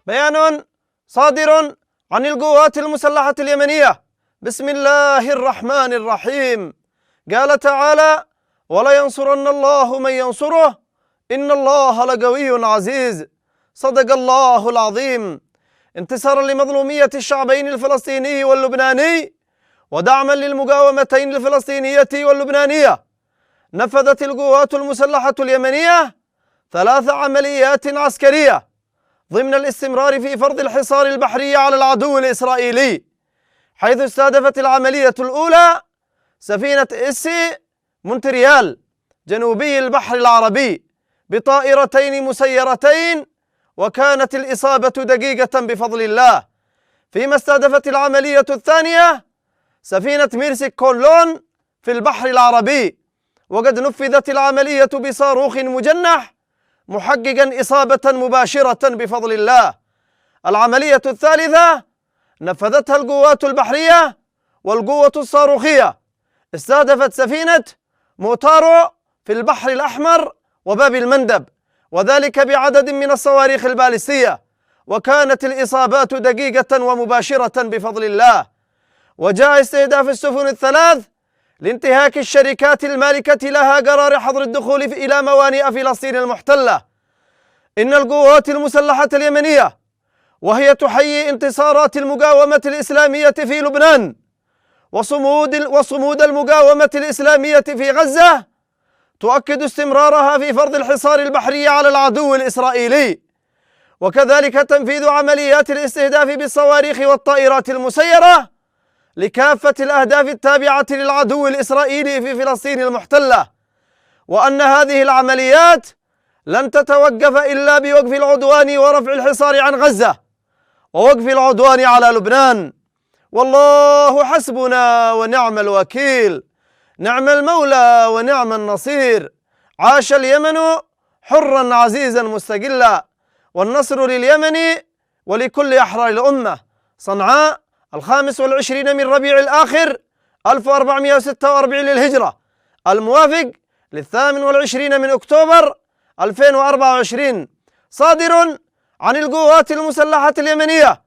بيان صادر عن القوات المسلحة اليمنية. بسم الله الرحمن الرحيم. قال تعالى: ولينصرن الله من ينصره إن الله لقوي عزيز. صدق الله العظيم. انتصارا لمظلومية الشعبين الفلسطيني واللبناني ودعما للمقاومتين الفلسطينية واللبنانية، نفذت القوات المسلحة اليمنية 3 عمليات عسكرية ضمن الاستمرار في فرض الحصار البحري على العدو الإسرائيلي، حيث استهدفت العملية الأولى سفينة إسي مونتريال جنوبي البحر العربي بطائرتين مسيرتين، وكانت الإصابة دقيقة بفضل الله. فيما استهدفت العملية الثانية سفينة ميرسك كولون في البحر العربي، وقد نفذت العملية بصاروخ مجنح محققا إصابة مباشرة بفضل الله. العملية الثالثة نفذتها القوات البحرية والقوة الصاروخية، استهدفت سفينة موتارو في البحر الأحمر وباب المندب، وذلك بعدد من الصواريخ البالستية، وكانت الإصابات دقيقة ومباشرة بفضل الله. وجاء استهداف السفن الثلاث لانتهاك الشركات المالكة لها قرار حظر الدخول إلى موانئ فلسطين المحتلة. إن القوات المسلحة اليمنية وهي تحيي انتصارات المقاومة الإسلامية في لبنان وصمود المقاومة الإسلامية في غزة، تؤكد استمرارها في فرض الحصار البحري على العدو الإسرائيلي، وكذلك تنفيذ عمليات الاستهداف بالصواريخ والطائرات المسيرة لكافة الأهداف التابعة للعدو الإسرائيلي في فلسطين المحتلة، وأن هذه العمليات لن تتوقف إلا بوقف العدوان ورفع الحصار عن غزة ووقف العدوان على لبنان. والله حسبنا ونعم الوكيل، نعم المولى ونعم النصير. عاش اليمن حرا عزيزا مستقلا، والنصر لليمن ولكل أحرار الأمة. صنعاء 25 من ربيع الآخر 1446 للهجرة، الموافق 28 من أكتوبر 2024. صادر عن القوات المسلحة اليمنية